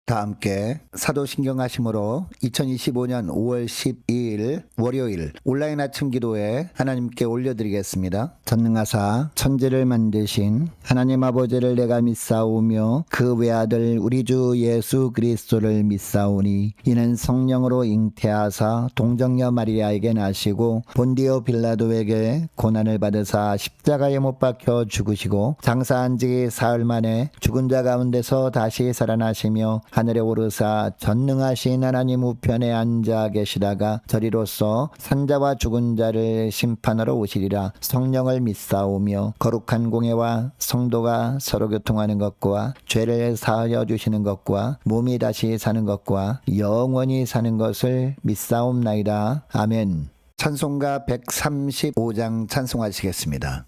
다 함께 사도신경하심으로 2025년 5월 12일 월요일 온라인 아침 기도에 하나님께 올려드리겠습니다. 전능하사 천지를 만드신 하나님 아버지를 내가 믿사오며 그 외아들 우리 주 예수 그리스도를 믿사오니 이는 성령으로 잉태하사 동정녀 마리아에게 나시고 본디오 빌라도에게 고난을 받으사 십자가에 못 박혀 죽으시고 장사한 지 사흘 만에 죽은 자 가운데서 다시 살아나시며 하늘에 오르사 전능하신 하나님 우편에 앉아 계시다가 저리로서 산자와 죽은 자를 심판하러 오시리라. 성령을 믿사오며 거룩한 공예와 성도가 서로 교통하는 것과 죄를 사하여 주시는 것과 몸이 다시 사는 것과 영원히 사는 것을 믿사옵나이다. 아멘. 찬송가 135장 찬송하시겠습니다.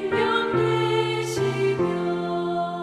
생명 되시며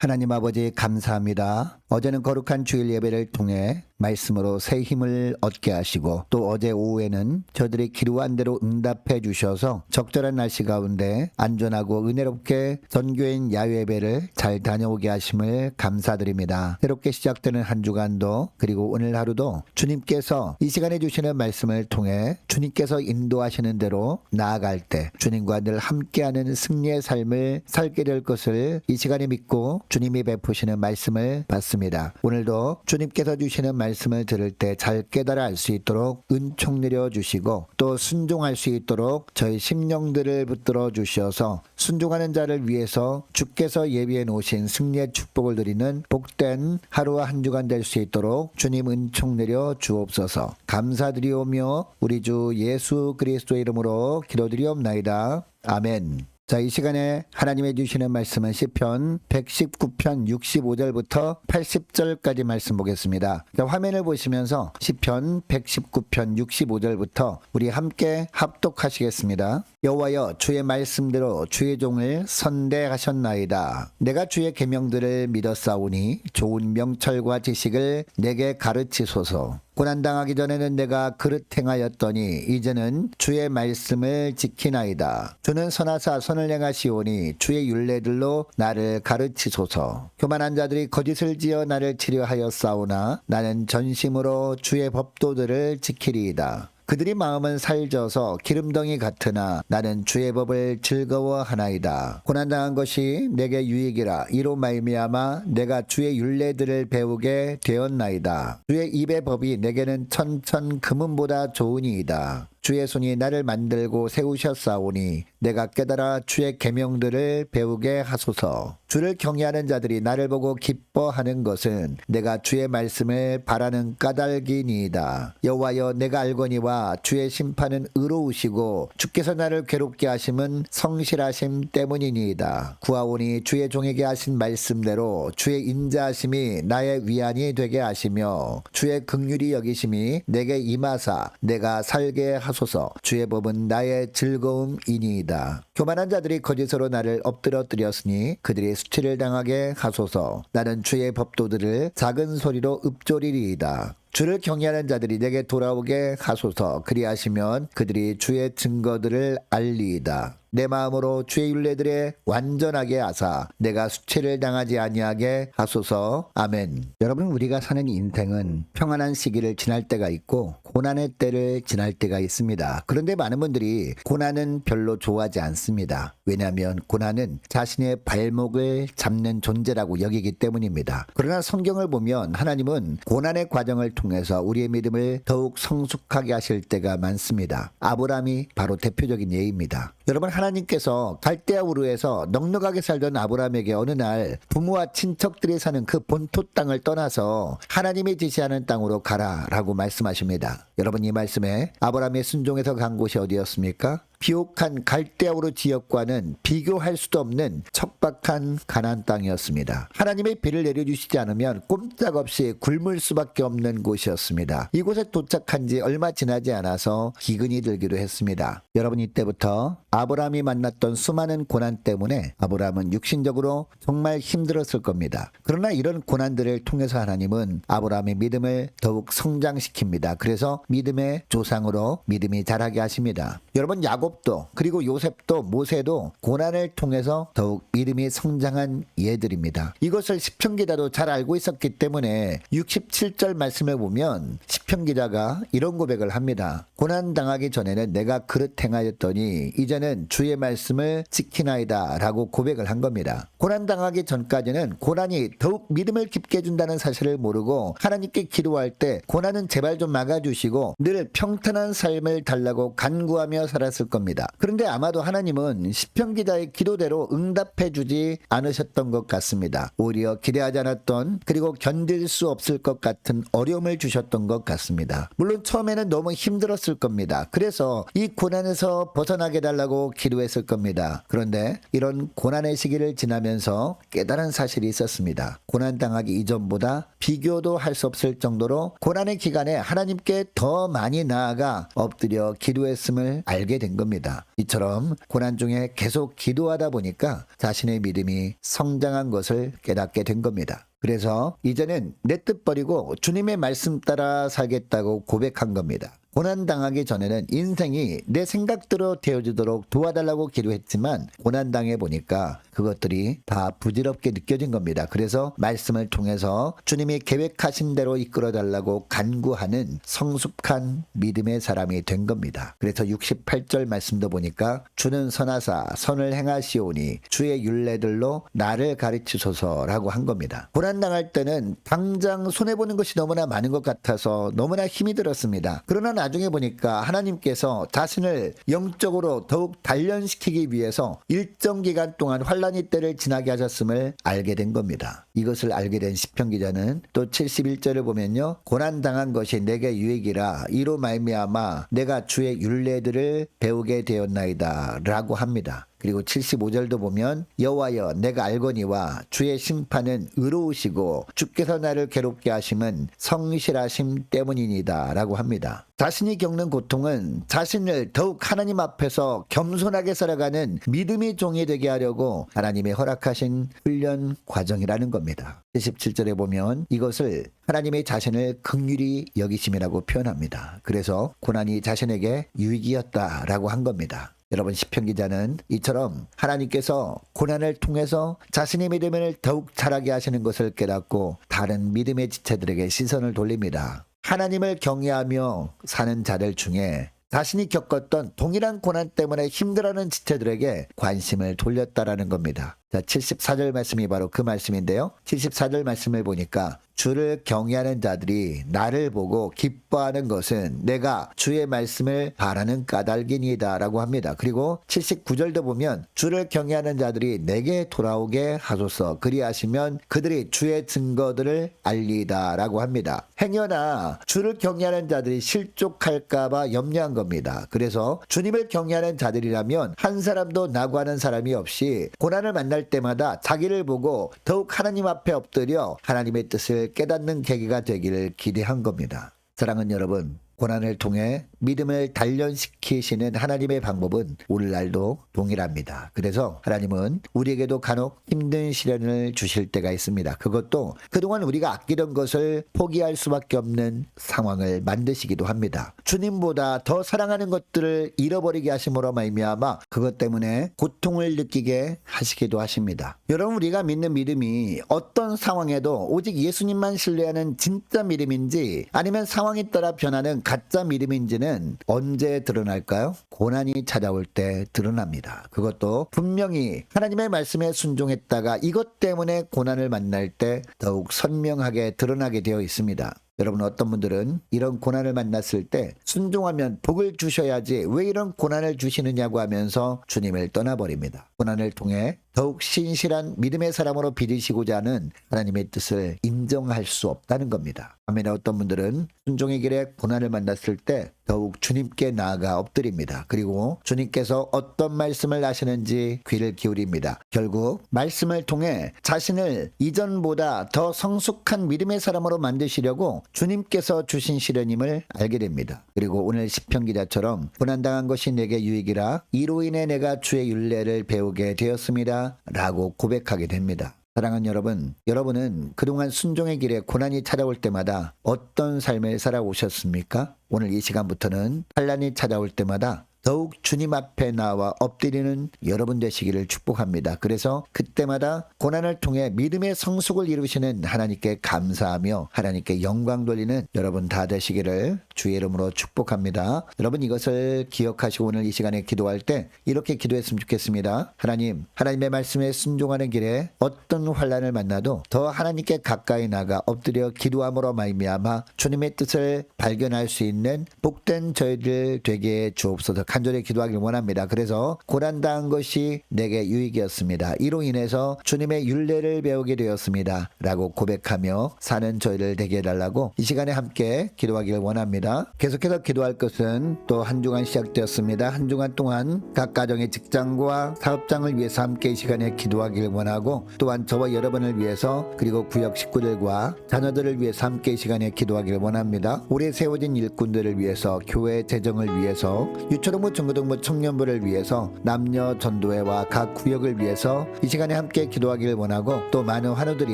하나님 아버지 감사합니다. 어제는 거룩한 주일 예배를 통해 말씀으로 새 힘을 얻게 하시고 또 어제 오후에는 저들이 기도한 대로 응답해 주셔서 적절한 날씨 가운데 안전하고 은혜롭게 전교인 야외예배를 잘 다녀오게 하심을 감사드립니다. 새롭게 시작되는 한 주간도 그리고 오늘 하루도 주님께서 이 시간에 주시는 말씀을 통해 주님께서 인도하시는 대로 나아갈 때 주님과 늘 함께하는 승리의 삶을 살게 될 것을 이 시간에 믿고 주님이 베푸시는 말씀을 받습니다. 오늘도 주님께서 주시는 말씀을 들을 때 잘 깨달아 알 수 있도록 은총 내려 주시고 또 순종할 수 있도록 저희 심령들을 붙들어 주셔서 순종하는 자를 위해서 주께서 예비해 놓으신 승리의 축복을 드리는 복된 하루와 한 주간 될 수 있도록 주님 은총 내려 주옵소서. 감사드리오며 우리 주 예수 그리스도의 이름으로 기도드리옵나이다. 아멘. 자, 이 시간에 하나님의 주시는 말씀은 시편 119편 65절부터 80절까지 말씀 보겠습니다. 자, 화면을 보시면서 시편 119편 65절부터 우리 함께 합독하시겠습니다. 여호와여, 주의 말씀대로 주의 종을 선대하셨나이다. 내가 주의 계명들을 믿었사오니 좋은 명철과 지식을 내게 가르치소서. 고난당하기 전에는 내가 그릇 행하였더니 이제는 주의 말씀을 지키나이다. 주는 선하사 선을 행하시오니 주의 율례들로 나를 가르치소서. 교만한 자들이 거짓을 지어 나를 치려하였사오나 나는 전심으로 주의 법도들을 지키리이다. 그들이 마음은 살져서 기름덩이 같으나 나는 주의 법을 즐거워하나이다. 고난당한 것이 내게 유익이라. 이로 말미암아 내가 주의 율례들을 배우게 되었나이다. 주의 입의 법이 내게는 천천 금은보다 좋으니이다. 주의 손이 나를 만들고 세우셨사오니 내가 깨달아 주의 계명들을 배우게 하소서. 주를 경외하는 자들이 나를 보고 기뻐하는 것은 내가 주의 말씀을 바라는 까닭이니이다. 여호와여, 내가 알거니와 주의 심판은 의로우시고 주께서 나를 괴롭게 하심은 성실하심 때문이니이다. 구하오니 주의 종에게 하신 말씀대로 주의 인자하심이 나의 위안이 되게 하시며 주의 긍휼히 여기심이 내게 임하사 내가 살게 하소서. 주의 법은 나의 즐거움이니이다. 교만한 자들이 거짓으로 나를 엎드러뜨렸으니 그들이 수치를 당하게 하소서. 나는 주의 법도들을 작은 소리로 읊조리리이다. 주를 경외하는 자들이 내게 돌아오게 하소서. 그리하시면 그들이 주의 증거들을 알리이다. 내 마음으로 주의 율례들에 완전하게 하사 내가 수치를 당하지 아니하게 하소서. 아멘. 여러분, 우리가 사는 인생은 평안한 시기를 지날 때가 있고 고난의 때를 지날 때가 있습니다. 그런데 많은 분들이 고난은 별로 좋아하지 않습니다. 왜냐하면 고난은 자신의 발목을 잡는 존재라고 여기기 때문입니다. 그러나 성경을 보면 하나님은 고난의 과정을 통해서 우리의 믿음을 더욱 성숙하게 하실 때가 많습니다. 아브라함이 바로 대표적인 예입니다. 여러분, 하나님께서 갈대아 우르에서 넉넉하게 살던 아브라함에게 어느 날 부모와 친척들이 사는 그 본토 땅을 떠나서 하나님이 지시하는 땅으로 가라라고 말씀하십니다. 여러분, 이 말씀에 아브라함의 순종에서 간 곳이 어디였습니까? 비옥한 갈대아우르 지역과는 비교할 수도 없는 척박한 가나안 땅이었습니다. 하나님의 비를 내려주시지 않으면 꼼짝없이 굶을 수밖에 없는 곳이었습니다. 이곳에 도착한 지 얼마 지나지 않아서 기근이 들기도 했습니다. 여러분, 이때부터 아브라함이 만났던 수많은 고난 때문에 아브라함은 육신적으로 정말 힘들었을 겁니다. 그러나 이런 고난들을 통해서 하나님은 아브라함의 믿음을 더욱 성장시킵니다. 그래서 믿음의 조상으로 믿음이 자라게 하십니다. 여러분, 야곱도 그리고 요셉도 모세도 고난을 통해서 더욱 믿음이 성장한 예들입니다. 이것을 시편 기자도 잘 알고 있었기 때문에 67절 말씀을 보면 시편 기자가 이런 고백을 합니다. 고난 당하기 전에는 내가 그릇 행하였더니 이제는 주의 말씀을 지키나이다 라고 고백을 한 겁니다. 고난 당하기 전까지는 고난이 더욱 믿음을 깊게 해준다는 사실을 모르고 하나님께 기도할 때 고난은 제발 좀 막아주시고 늘 평탄한 삶을 달라고 간구하며 살았을 겁니다. 그런데 아마도 하나님은 시편 기자의 기도대로 응답해 주지 않으셨던 것 같습니다. 오히려 기대하지 않았던 그리고 견딜 수 없을 것 같은 어려움을 주셨던 것 같습니다. 물론 처음에는 너무 힘들었을 겁니다. 그래서 이 고난에서 벗어나게 달라고 기도했을 겁니다. 그런데 이런 고난의 시기를 지나면서 깨달은 사실이 있었습니다. 고난 당하기 이전보다 비교도 할 수 없을 정도로 고난의 기간에 하나님께 더 많이 나아가 엎드려 기도했음을 알게 된 겁니다. 겁니다. 이처럼 고난 중에 계속 기도하다 보니까 자신의 믿음이 성장한 것을 깨닫게 된 겁니다. 그래서 이제는 내 뜻 버리고 주님의 말씀 따라 살겠다고 고백한 겁니다. 고난당하기 전에는 인생이 내 생각대로 되어지도록 도와달라고 기도했지만 고난당해 보니까 그것들이 다 부질없게 느껴진 겁니다. 그래서 말씀을 통해서 주님이 계획하신 대로 이끌어달라고 간구하는 성숙한 믿음의 사람이 된 겁니다. 그래서 68절 말씀도 보니까 주는 선하사 선을 행하시오니 주의 율례들로 나를 가르치소서라고 한 겁니다. 고난당할 때는 당장 손해보는 것이 너무나 많은 것 같아서 너무나 힘이 들었습니다. 그러나 나중에 보니까 하나님께서 자신을 영적으로 더욱 단련시키기 위해서 일정 기간 동안 환란의 때를 지나게 하셨음을 알게 된 겁니다. 이것을 알게 된 시편 기자는 또 71절을 보면요, 고난당한 것이 내게 유익이라 이로 말미암아 내가 주의 율례들을 배우게 되었나이다 라고 합니다. 그리고 75절도 보면 여호와여 내가 알거니와 주의 심판은 의로우시고 주께서 나를 괴롭게 하심은 성실하심 때문이니다 라고 합니다. 자신이 겪는 고통은 자신을 더욱 하나님 앞에서 겸손하게 살아가는 믿음의 종이 되게 하려고 하나님의 허락하신 훈련 과정이라는 겁니다. 77절에 보면 이것을 하나님의 자신을 긍휼히 여기심이라고 표현합니다. 그래서 고난이 자신에게 유익이었다라고 한 겁니다. 여러분, 시편 기자는 이처럼 하나님께서 고난을 통해서 자신의 믿음을 더욱 자라게 하시는 것을 깨닫고 다른 믿음의 지체들에게 시선을 돌립니다. 하나님을 경외하며 사는 자들 중에 자신이 겪었던 동일한 고난 때문에 힘들어하는 지체들에게 관심을 돌렸다라는 겁니다. 자, 74절 말씀이 바로 그 말씀인데요. 74절 말씀을 보니까 주를 경외하는 자들이 나를 보고 기뻐하는 것은 내가 주의 말씀을 바라는 까닭이니이다 라고 합니다. 그리고 79절도 보면 주를 경외하는 자들이 내게 돌아오게 하소서 그리하시면 그들이 주의 증거들을 알리이다 라고 합니다. 행여나 주를 경외하는 자들이 실족할까봐 염려한 겁니다. 그래서 주님을 경외하는 자들이라면 한 사람도 나고하는 사람이 없이 고난을 만날 때마다 자기를 보고 더욱 하나님 앞에 엎드려 하나님의 뜻을 깨닫는 계기가 되기를 기대한 겁니다. 사랑하는 여러분, 고난을 통해 믿음을 단련시키시는 하나님의 방법은 오늘날도 동일합니다. 그래서 하나님은 우리에게도 간혹 힘든 시련을 주실 때가 있습니다. 그것도 그동안 우리가 아끼던 것을 포기할 수밖에 없는 상황을 만드시기도 합니다. 주님보다 더 사랑하는 것들을 잃어버리게 하심으로 말미암아 그것 때문에 고통을 느끼게 하시기도 하십니다. 여러분, 우리가 믿는 믿음이 어떤 상황에도 오직 예수님만 신뢰하는 진짜 믿음인지 아니면 상황에 따라 변하는 가짜 믿음인지는 언제 드러날까요? 고난이 찾아올 때 드러납니다. 그것도 분명히 하나님의 말씀에 순종했다가 이것 때문에 고난을 만날 때 더욱 선명하게 드러나게 되어 있습니다. 여러분, 어떤 분들은 이런 고난을 만났을 때 순종하면 복을 주셔야지 왜 이런 고난을 주시느냐고 하면서 주님을 떠나버립니다. 고난을 통해 더욱 신실한 믿음의 사람으로 빚으시고자 하는 하나님의 뜻을 인정할 수 없다는 겁니다. 반면에 어떤 분들은 순종의 길에 고난을 만났을 때 더욱 주님께 나아가 엎드립니다. 그리고 주님께서 어떤 말씀을 하시는지 귀를 기울입니다. 결국 말씀을 통해 자신을 이전보다 더 성숙한 믿음의 사람으로 만드시려고 주님께서 주신 시련임을 알게 됩니다. 그리고 오늘 시편 기자처럼 고난당한 것이 내게 유익이라 이로 인해 내가 주의 율례를 배우게 되었습니다 라고 고백하게 됩니다. 사랑하는 여러분, 여러분은 그동안 순종의 길에 고난이 찾아올 때마다 어떤 삶을 살아오셨습니까? 오늘 이 시간부터는 환난이 찾아올 때마다 더욱 주님 앞에 나와 엎드리는 여러분 되시기를 축복합니다. 그래서 그때마다 고난을 통해 믿음의 성숙을 이루시는 하나님께 감사하며 하나님께 영광 돌리는 여러분 다 되시기를 주의 이름으로 축복합니다. 여러분, 이것을 기억하시고 오늘 이 시간에 기도할 때 이렇게 기도했으면 좋겠습니다. 하나님, 하나님의 말씀에 순종하는 길에 어떤 환난을 만나도 더 하나님께 가까이 나가 엎드려 기도함으로 말미암아 주님의 뜻을 발견할 수 있는 복된 저희들 되게 주옵소서. 간절히 기도하길 원합니다. 그래서 고난당한 것이 내게 유익이었습니다. 이로 인해서 주님의 율례를 배우게 되었습니다 라고 고백하며 사는 저희를 되게 해달라고 이 시간에 함께 기도하길 원합니다. 계속해서 기도할 것은 또 한 주간 시작되었습니다. 한 주간 동안 각 가정의 직장과 사업장을 위해서 함께 이 시간에 기도하길 원하고 또한 저와 여러분을 위해서 그리고 구역 식구들과 자녀들을 위해서 함께 이 시간에 기도하길 원합니다. 올해 세워진 일꾼들을 위해서 교회 재정을 위해서 유초동 초등부, 중고등부 청년부를 위해서 남녀 전도회와 각 구역을 위해서 이 시간에 함께 기도하기를 원하고, 또 많은 환우들이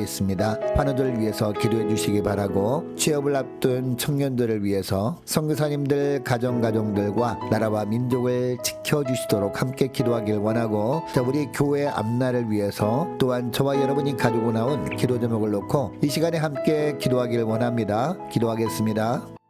있습니다. 환우들을 위해서 기도해 주시기 바라고, 취업을 앞둔 청년들을 위해서 선교사님들 가정들과 나라와 민족을 지켜주시도록 함께 기도하기를 원하고, 자, 우리 교회 앞날을 위해서 또한 저와 여러분이 가지고 나온 기도 제목을 놓고 이 시간에 함께 기도하기를 원합니다. 기도하겠습니다.